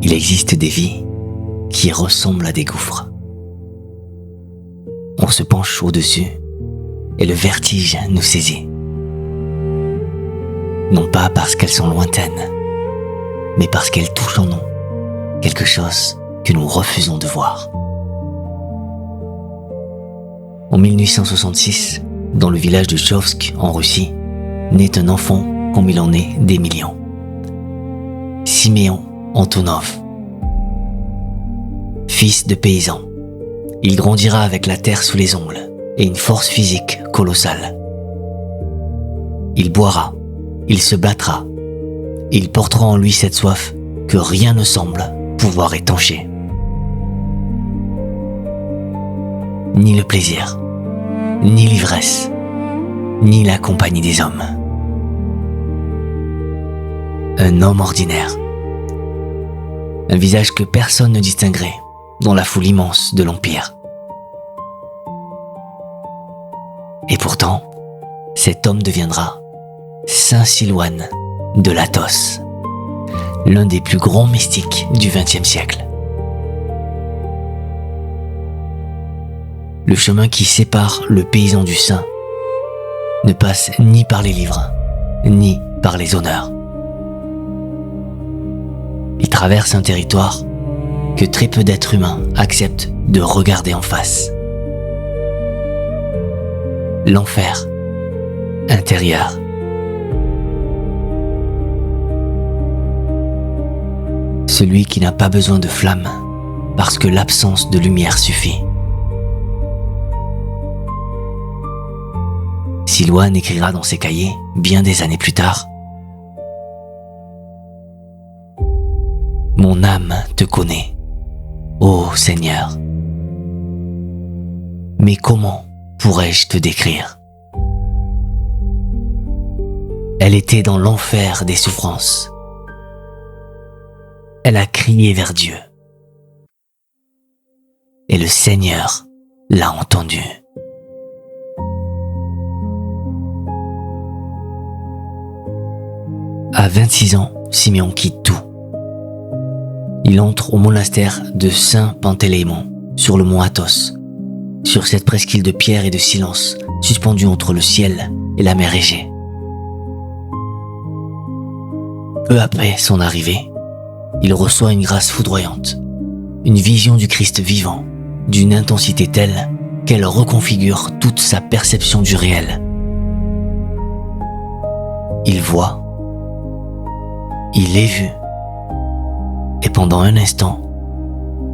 Il existe des vies qui ressemblent à des gouffres. On se penche au-dessus et le vertige nous saisit. Non pas parce qu'elles sont lointaines, mais parce qu'elles touchent en nous quelque chose que nous refusons de voir. En 1866, dans le village de Chovsk, en Russie, naît un enfant comme il en est des millions. Siméon Antonov. Fils de paysan, il grandira avec la terre sous les ongles et une force physique colossale. Il boira, il se battra, il portera en lui cette soif que rien ne semble pouvoir étancher. Ni le plaisir, ni l'ivresse, ni la compagnie des hommes. Un homme ordinaire. Un visage que personne ne distinguerait dans la foule immense de l'Empire. Et pourtant, cet homme deviendra Saint Silouan de l'Athos, l'un des plus grands mystiques du XXe siècle. Le chemin qui sépare le paysan du saint ne passe ni par les livres, ni par les honneurs. Il traverse un territoire que très peu d'êtres humains acceptent de regarder en face. L'enfer intérieur. Celui qui n'a pas besoin de flamme parce que l'absence de lumière suffit. Silouan écrira dans ses cahiers, bien des années plus tard, « Mon âme te connaît, ô Seigneur. Mais comment pourrais-je te décrire ? Elle était dans l'enfer des souffrances. Elle a crié vers Dieu. Et le Seigneur l'a entendu. » À 26 ans, Siméon quitte tout. Il entre au monastère de Saint-Pantélémon, sur le mont Athos, sur cette presqu'île de pierre et de silence, suspendue entre le ciel et la mer Égée. Peu après son arrivée, il reçoit une grâce foudroyante, une vision du Christ vivant, d'une intensité telle qu'elle reconfigure toute sa perception du réel. Il voit, il est vu, et pendant un instant,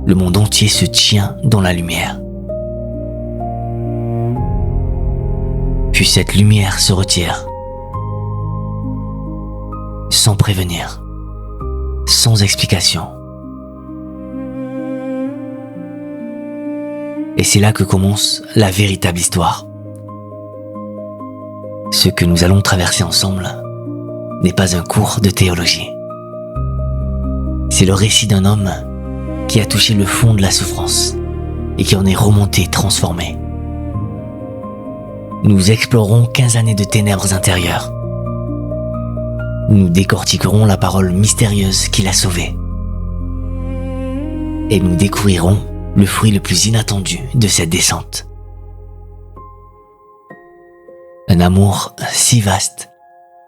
le monde entier se tient dans la lumière. Puis cette lumière se retire, sans prévenir, sans explication. Et c'est là que commence la véritable histoire. Ce que nous allons traverser ensemble n'est pas un cours de théologie. C'est le récit d'un homme qui a touché le fond de la souffrance et qui en est remonté transformé. Nous explorerons 15 années de ténèbres intérieures. Nous décortiquerons la parole mystérieuse qui l'a sauvé. Et nous découvrirons le fruit le plus inattendu de cette descente. Un amour si vaste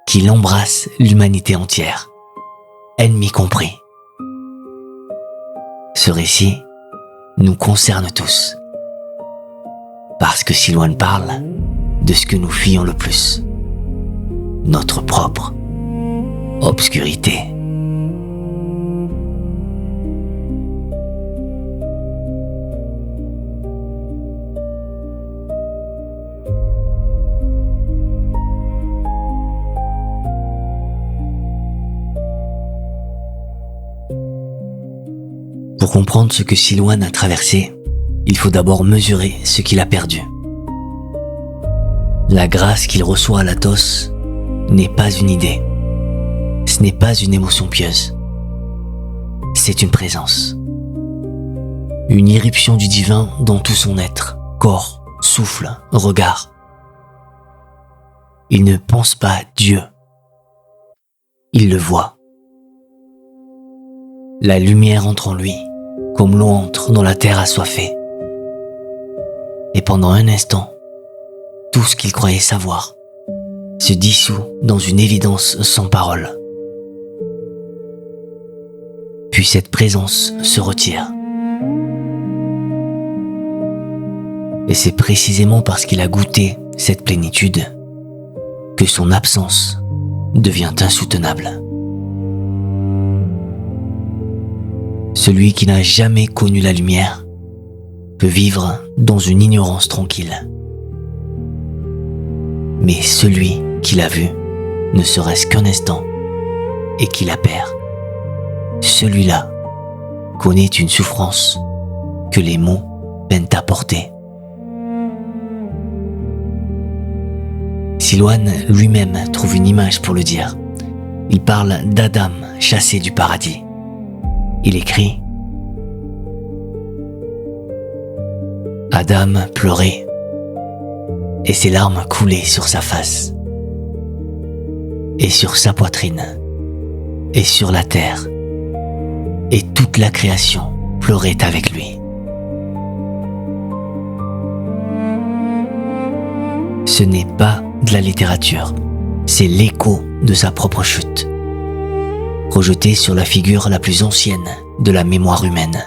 qu'il embrasse l'humanité entière, ennemis compris. Ce récit nous concerne tous, parce que Silouan parle de ce que nous fuyons le plus, notre propre obscurité. Pour comprendre ce que Silouan a traversé, il faut d'abord mesurer ce qu'il a perdu. La grâce qu'il reçoit à l'Athos n'est pas une idée, ce n'est pas une émotion pieuse, c'est une présence. Une irruption du divin dans tout son être, corps, souffle, regard. Il ne pense pas Dieu, il le voit. La lumière entre en lui, comme l'eau entre dans la terre assoiffée. Et pendant un instant, tout ce qu'il croyait savoir se dissout dans une évidence sans parole. Puis cette présence se retire. Et c'est précisément parce qu'il a goûté cette plénitude que son absence devient insoutenable. Celui qui n'a jamais connu la lumière peut vivre dans une ignorance tranquille. Mais celui qui l'a vu, ne serait-ce qu'un instant, et qui la perd, celui-là connaît une souffrance que les mots peinent à porter. Silouan lui-même trouve une image pour le dire. Il parle d'Adam chassé du paradis. Il écrit « Adam pleurait et ses larmes coulaient sur sa face et sur sa poitrine et sur la terre et toute la création pleurait avec lui. » Ce n'est pas de la littérature, c'est l'écho de sa propre chute, projeté sur la figure la plus ancienne de la mémoire humaine.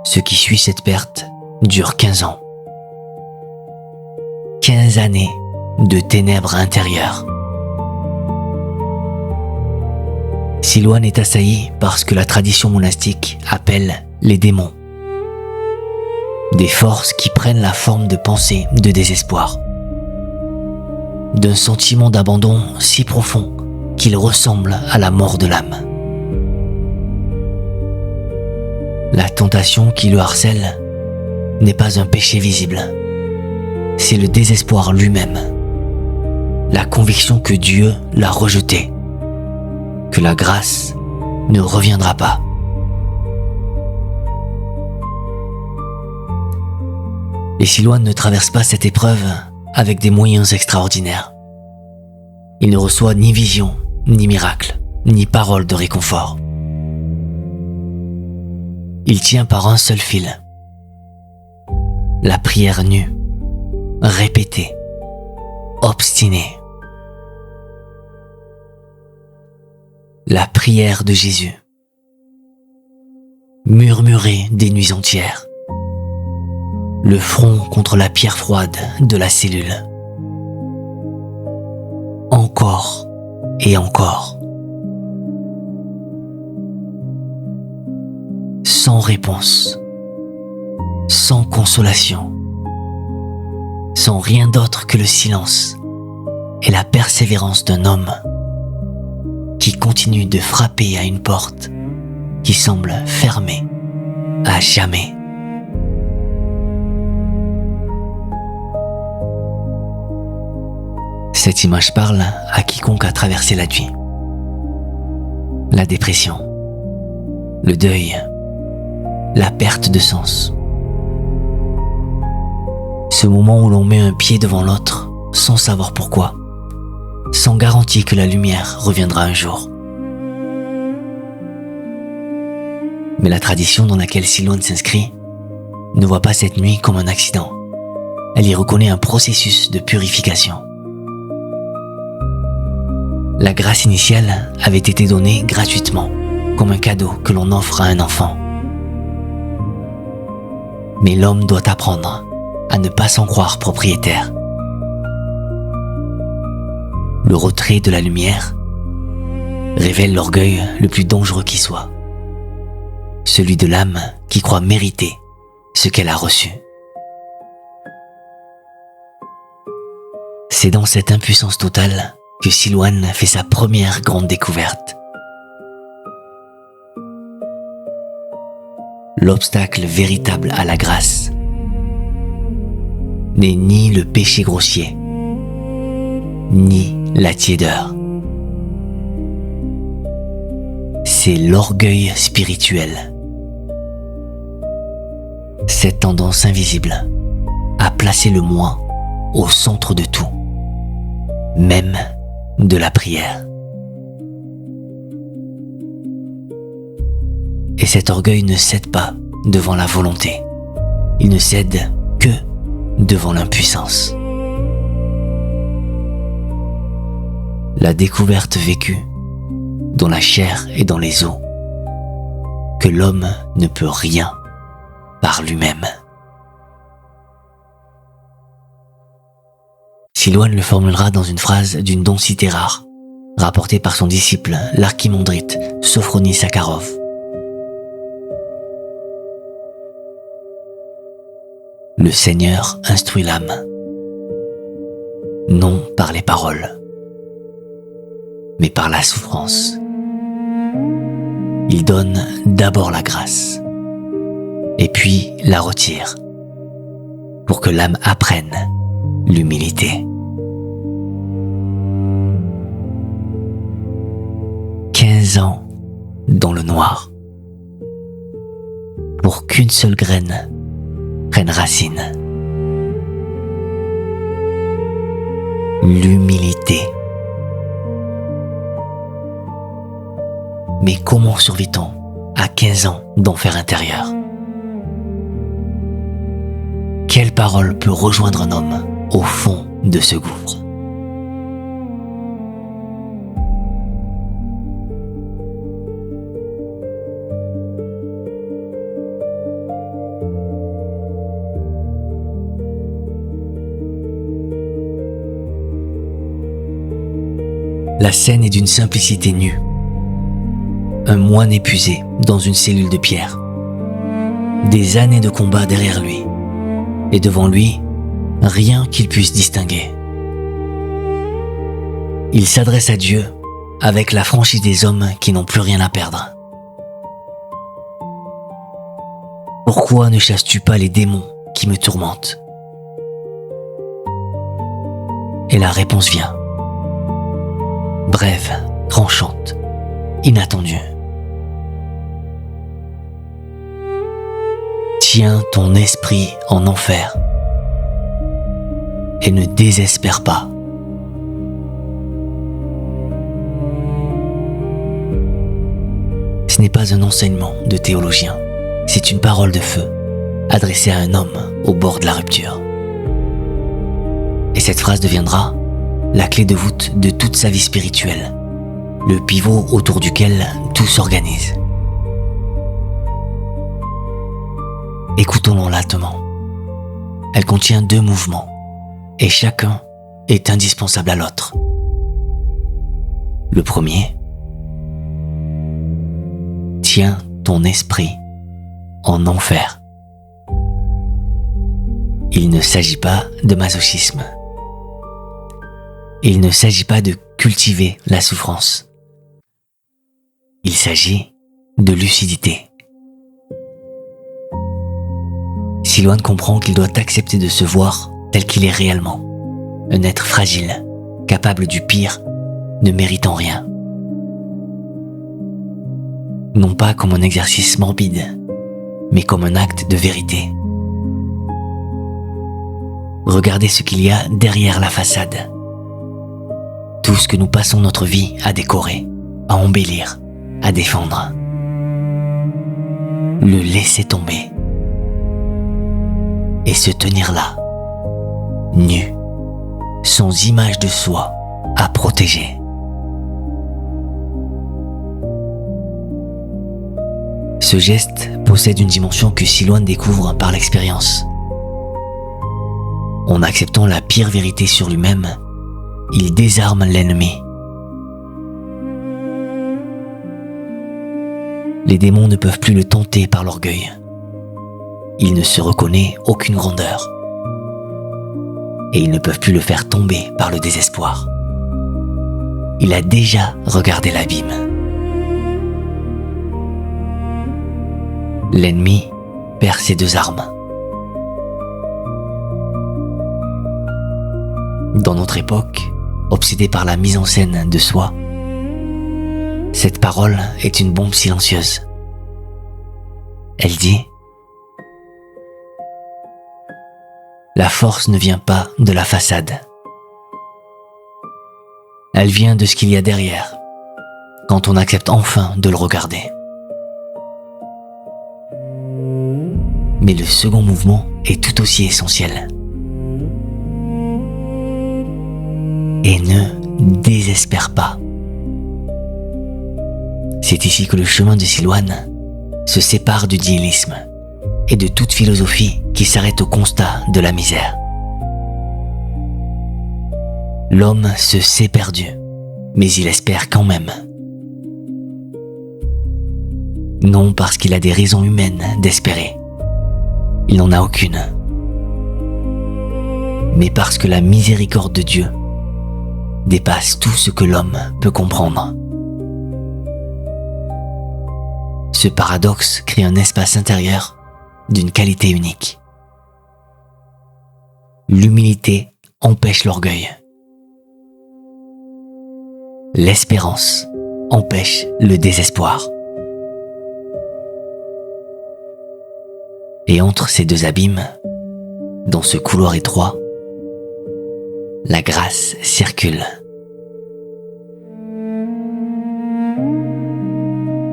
Ce qui suit cette perte dure 15 ans. 15 années de ténèbres intérieures. Silouan est assailli par ce que la tradition monastique appelle les démons. Des forces qui prennent la forme de pensées de désespoir, d'un sentiment d'abandon si profond qu'il ressemble à la mort de l'âme. La tentation qui le harcèle n'est pas un péché visible, c'est le désespoir lui-même, la conviction que Dieu l'a rejeté, que la grâce ne reviendra pas. Et Silouan ne traverse pas cette épreuve avec des moyens extraordinaires. Il ne reçoit ni vision, ni miracle, ni parole de réconfort. Il tient par un seul fil. La prière nue, répétée, obstinée. La prière de Jésus, murmurée des nuits entières. Le front contre la pierre froide de la cellule. Encore et encore. Sans réponse, sans consolation, sans rien d'autre que le silence et la persévérance d'un homme qui continue de frapper à une porte qui semble fermée à jamais. Cette image parle à quiconque a traversé la nuit. La dépression, le deuil, la perte de sens. Ce moment où l'on met un pied devant l'autre sans savoir pourquoi, sans garantie que la lumière reviendra un jour. Mais la tradition dans laquelle Silouan s'inscrit ne voit pas cette nuit comme un accident. Elle y reconnaît un processus de purification. La grâce initiale avait été donnée gratuitement, comme un cadeau que l'on offre à un enfant. Mais l'homme doit apprendre à ne pas s'en croire propriétaire. Le retrait de la lumière révèle l'orgueil le plus dangereux qui soit, celui de l'âme qui croit mériter ce qu'elle a reçu. C'est dans cette impuissance totale que Silouan fait sa première grande découverte. L'obstacle véritable à la grâce n'est ni le péché grossier, ni la tiédeur. C'est l'orgueil spirituel. Cette tendance invisible à placer le moi au centre de tout, même de la prière. Et cet orgueil ne cède pas devant la volonté. Il ne cède que devant l'impuissance. La découverte vécue, dans la chair et dans les os, que l'homme ne peut rien par lui-même. Silouane le formulera dans une phrase d'une densité rare, rapportée par son disciple, l'archimandrite Sophronie Sakharov. Le Seigneur instruit l'âme, non par les paroles, mais par la souffrance. Il donne d'abord la grâce, et puis la retire, pour que l'âme apprenne l'humilité. 15 ans dans le noir, pour qu'une seule graine prenne racine. L'humilité. Mais comment survit-on à 15 ans d'enfer intérieur? Quelle parole peut rejoindre un homme au fond de ce gouffre? La scène est d'une simplicité nue. Un moine épuisé dans une cellule de pierre. Des années de combat derrière lui. Et devant lui, rien qu'il puisse distinguer. Il s'adresse à Dieu avec la franchise des hommes qui n'ont plus rien à perdre. Pourquoi ne chasses-tu pas les démons qui me tourmentent? Et la réponse vient. Brève, tranchante, inattendue. Tiens ton esprit en enfer et ne désespère pas. Ce n'est pas un enseignement de théologien, c'est une parole de feu adressée à un homme au bord de la rupture. Et cette phrase deviendra la clé de voûte de toute sa vie spirituelle, le pivot autour duquel tout s'organise. Écoutons-la lentement. Elle contient 2 mouvements, et chacun est indispensable à l'autre. Le premier, tiens ton esprit en enfer. Il ne s'agit pas de masochisme. Il ne s'agit pas de cultiver la souffrance. Il s'agit de lucidité. Silouane comprend qu'il doit accepter de se voir tel qu'il est réellement, un être fragile, capable du pire, ne méritant rien. Non pas comme un exercice morbide, mais comme un acte de vérité. Regardez ce qu'il y a derrière la façade. Tout ce que nous passons notre vie à décorer, à embellir, à défendre. Le laisser tomber. Et se tenir là, nu, sans image de soi à protéger. Ce geste possède une dimension que Silouane découvre par l'expérience. En acceptant la pire vérité sur lui-même, il désarme l'ennemi. Les démons ne peuvent plus le tenter par l'orgueil. Il ne se reconnaît aucune grandeur. Et ils ne peuvent plus le faire tomber par le désespoir. Il a déjà regardé l'abîme. L'ennemi perd ses 2 armes. Dans notre époque, obsédée par la mise en scène de soi, cette parole est une bombe silencieuse. Elle dit: la force ne vient pas de la façade. Elle vient de ce qu'il y a derrière, quand on accepte enfin de le regarder. Mais le second mouvement est tout aussi essentiel. Et ne désespère pas. C'est ici que le chemin de Silouane se sépare du nihilisme et de toute philosophie qui s'arrête au constat de la misère. L'homme se sait perdu, mais il espère quand même. Non parce qu'il a des raisons humaines d'espérer. Il n'en a aucune. Mais parce que la miséricorde de Dieu dépasse tout ce que l'homme peut comprendre. Ce paradoxe crée un espace intérieur d'une qualité unique. L'humilité empêche l'orgueil. L'espérance empêche le désespoir. Et entre ces deux abîmes, dans ce couloir étroit, la grâce circule.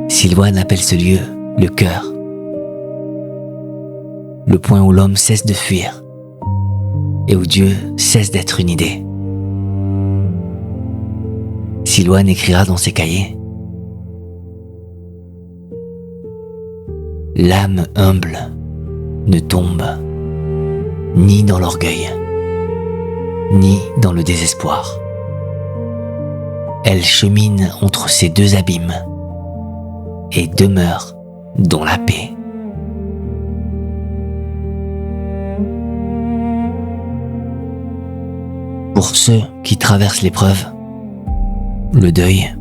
Silouane appelle ce lieu le cœur, le point où l'homme cesse de fuir et où Dieu cesse d'être une idée. Silouane écrira dans ses cahiers: l'âme humble ne tombe ni dans l'orgueil, ni dans le désespoir. Elle chemine entre ces deux abîmes et demeure dans la paix. Pour ceux qui traversent l'épreuve, le deuil,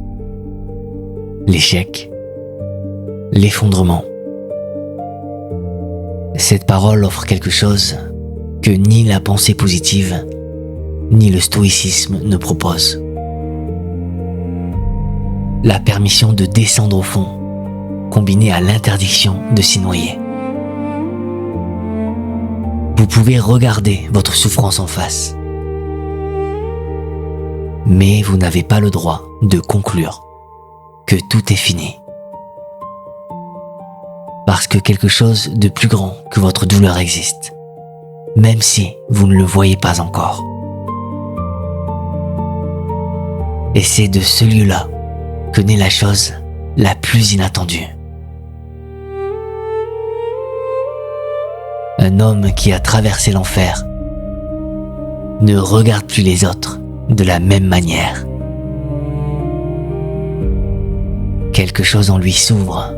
l'échec, l'effondrement, cette parole offre quelque chose que ni la pensée positive, ni le stoïcisme ne proposent. La permission de descendre au fond, combinée à l'interdiction de s'y noyer. Vous pouvez regarder votre souffrance en face, mais vous n'avez pas le droit de conclure que tout est fini. Parce que quelque chose de plus grand que votre douleur existe, même si vous ne le voyez pas encore. Et c'est de ce lieu-là que naît la chose la plus inattendue. Un homme qui a traversé l'enfer ne regarde plus les autres de la même manière. Quelque chose en lui s'ouvre,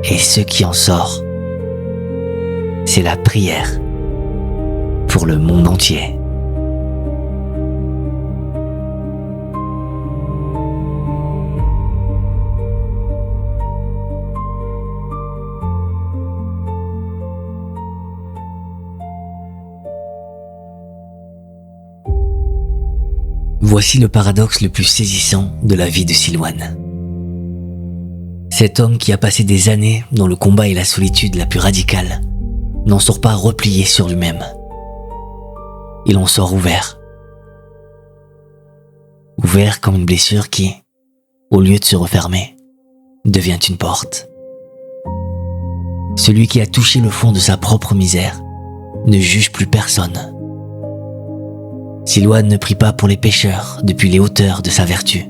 et ce qui en sort, c'est la prière pour le monde entier. Voici le paradoxe le plus saisissant de la vie de Silouane. Cet homme qui a passé des années dans le combat et la solitude la plus radicale n'en sort pas replié sur lui-même. Il en sort ouvert. Ouvert comme une blessure qui, au lieu de se refermer, devient une porte. Celui qui a touché le fond de sa propre misère ne juge plus personne. Silouane ne prie pas pour les pécheurs depuis les hauteurs de sa vertu.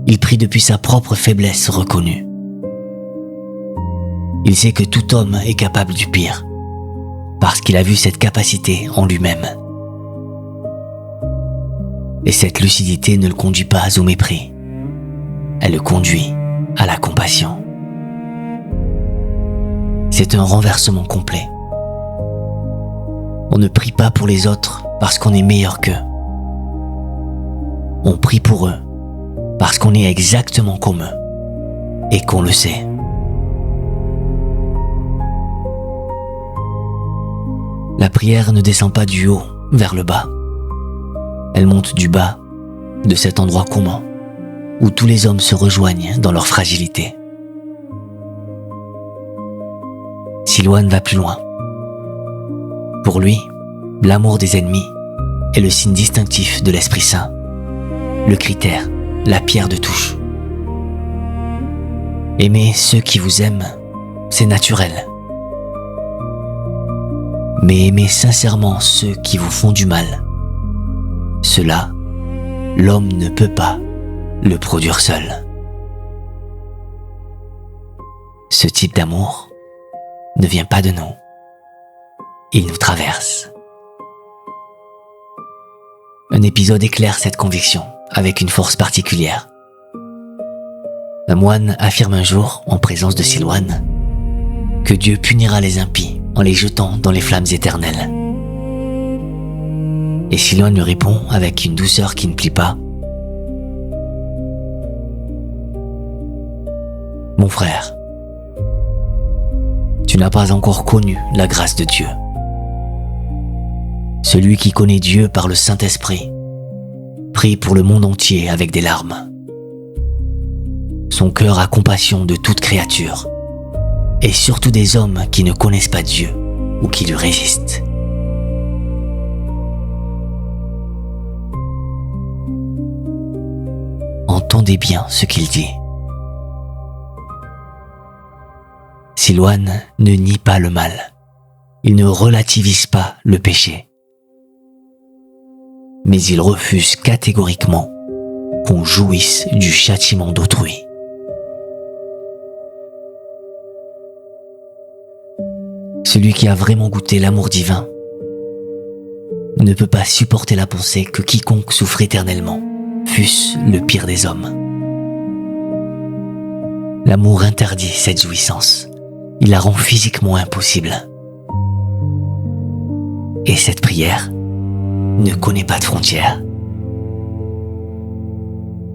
Il prie depuis sa propre faiblesse reconnue. Il sait que tout homme est capable du pire, parce qu'il a vu cette capacité en lui-même. Et cette lucidité ne le conduit pas au mépris. Elle le conduit à la compassion. C'est un renversement complet. On ne prie pas pour les autres parce qu'on est meilleur qu'eux. On prie pour eux parce qu'on est exactement comme eux et qu'on le sait. La prière ne descend pas du haut vers le bas. Elle monte du bas, de cet endroit commun où tous les hommes se rejoignent dans leur fragilité. Silouane va plus loin. Pour lui, l'amour des ennemis est le signe distinctif de l'Esprit Saint, le critère, la pierre de touche. Aimer ceux qui vous aiment, c'est naturel, mais aimez sincèrement ceux qui vous font du mal. Cela, l'homme ne peut pas le produire seul. Ce type d'amour ne vient pas de nous. Il nous traverse. Un épisode éclaire cette conviction avec une force particulière. Un moine affirme un jour, en présence de Silouane, que Dieu punira les impies en les jetant dans les flammes éternelles. Et Silouane lui répond avec une douceur qui ne plie pas. Mon frère, tu n'as pas encore connu la grâce de Dieu. Celui qui connaît Dieu par le Saint-Esprit prie pour le monde entier avec des larmes. Son cœur a compassion de toute créature, et surtout des hommes qui ne connaissent pas Dieu ou qui lui résistent. Entendez bien ce qu'il dit. Silouane ne nie pas le mal. Il ne relativise pas le péché. Mais il refuse catégoriquement qu'on jouisse du châtiment d'autrui. Celui qui a vraiment goûté l'amour divin ne peut pas supporter la pensée que quiconque souffre éternellement, fût-ce le pire des hommes. L'amour interdit cette jouissance. Il la rend physiquement impossible. Et cette prière ne connaît pas de frontières.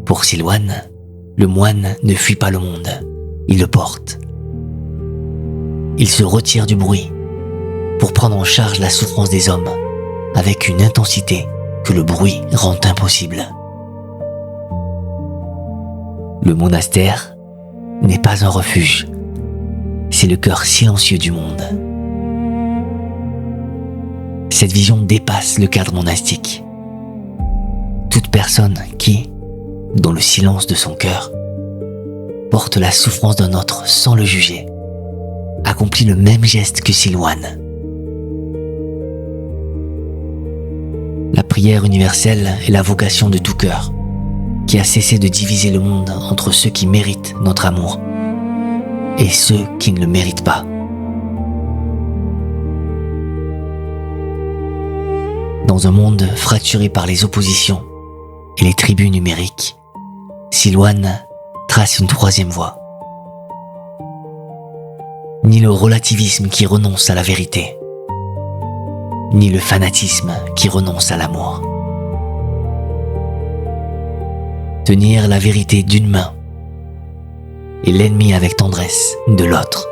Pour Silouane, le moine ne fuit pas le monde, il le porte. Il se retire du bruit pour prendre en charge la souffrance des hommes avec une intensité que le bruit rend impossible. Le monastère n'est pas un refuge, c'est le cœur silencieux du monde. Cette vision dépasse le cadre monastique. Toute personne qui, dans le silence de son cœur, porte la souffrance d'un autre sans le juger, accomplit le même geste que Silouane. La prière universelle est la vocation de tout cœur, qui a cessé de diviser le monde entre ceux qui méritent notre amour et ceux qui ne le méritent pas. Dans un monde fracturé par les oppositions et les tribus numériques, Silouane trace une troisième voie. Ni le relativisme qui renonce à la vérité, ni le fanatisme qui renonce à l'amour. Tenir la vérité d'une main et l'ennemi avec tendresse de l'autre.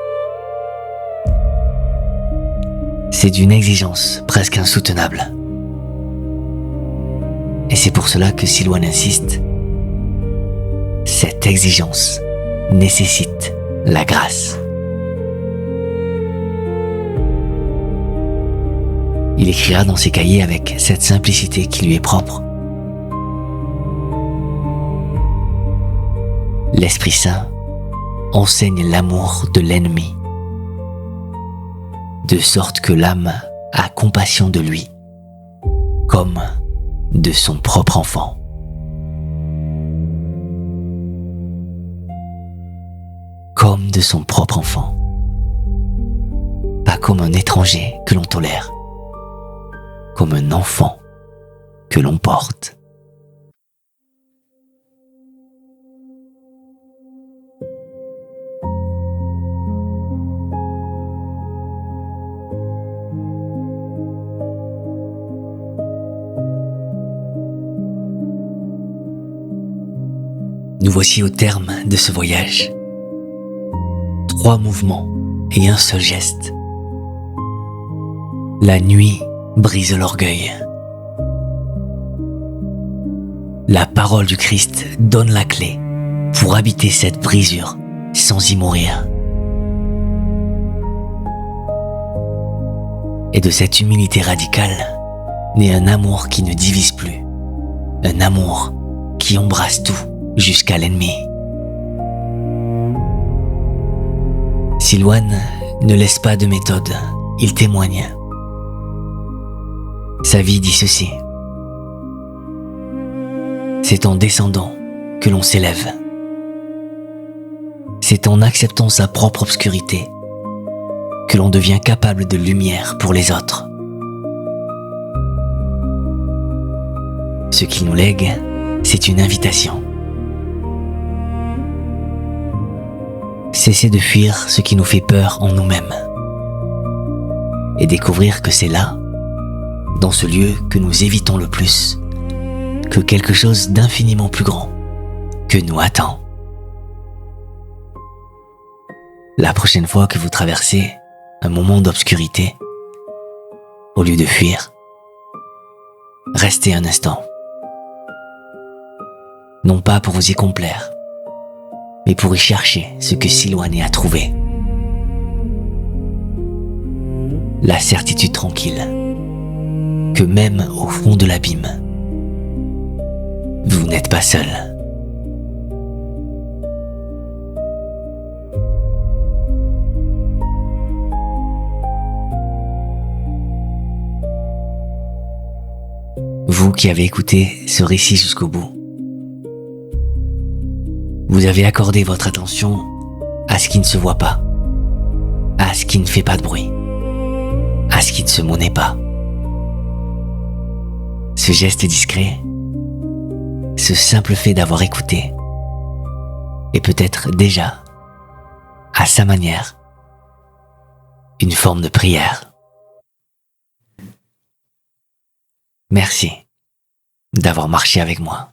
C'est d'une exigence presque insoutenable. Et c'est pour cela que Silouane insiste. Cette exigence nécessite la grâce. Il écrira dans ses cahiers avec cette simplicité qui lui est propre. L'Esprit Saint enseigne l'amour de l'ennemi, de sorte que l'âme a compassion de lui, comme de son propre enfant. Comme de son propre enfant. Pas comme un étranger que l'on tolère, comme un enfant que l'on porte. Nous voici au terme de ce voyage. 3 mouvements et un seul geste. La nuit brise l'orgueil. La parole du Christ donne la clé pour habiter cette brisure sans y mourir. Et de cette humilité radicale naît un amour qui ne divise plus, un amour qui embrasse tout jusqu'à l'ennemi. Silouane ne laisse pas de méthode, il témoigne. Sa vie dit ceci: c'est en descendant que l'on s'élève. C'est en acceptant sa propre obscurité que l'on devient capable de lumière pour les autres. Ce qu'il nous lègue, c'est une invitation. Cesser de fuir ce qui nous fait peur en nous-mêmes et découvrir que c'est là, dans ce lieu que nous évitons le plus, que quelque chose d'infiniment plus grand que nous attend. La prochaine fois que vous traversez un moment d'obscurité, au lieu de fuir, restez un instant. Non pas pour vous y complaire, mais pour y chercher ce que Silouane a trouvé. La certitude tranquille que même au fond de l'abîme, vous n'êtes pas seul. Vous qui avez écouté ce récit jusqu'au bout, vous avez accordé votre attention à ce qui ne se voit pas, à ce qui ne fait pas de bruit, à ce qui ne se monnaie pas. Ce geste discret, ce simple fait d'avoir écouté, est peut-être déjà, à sa manière, une forme de prière. Merci d'avoir marché avec moi.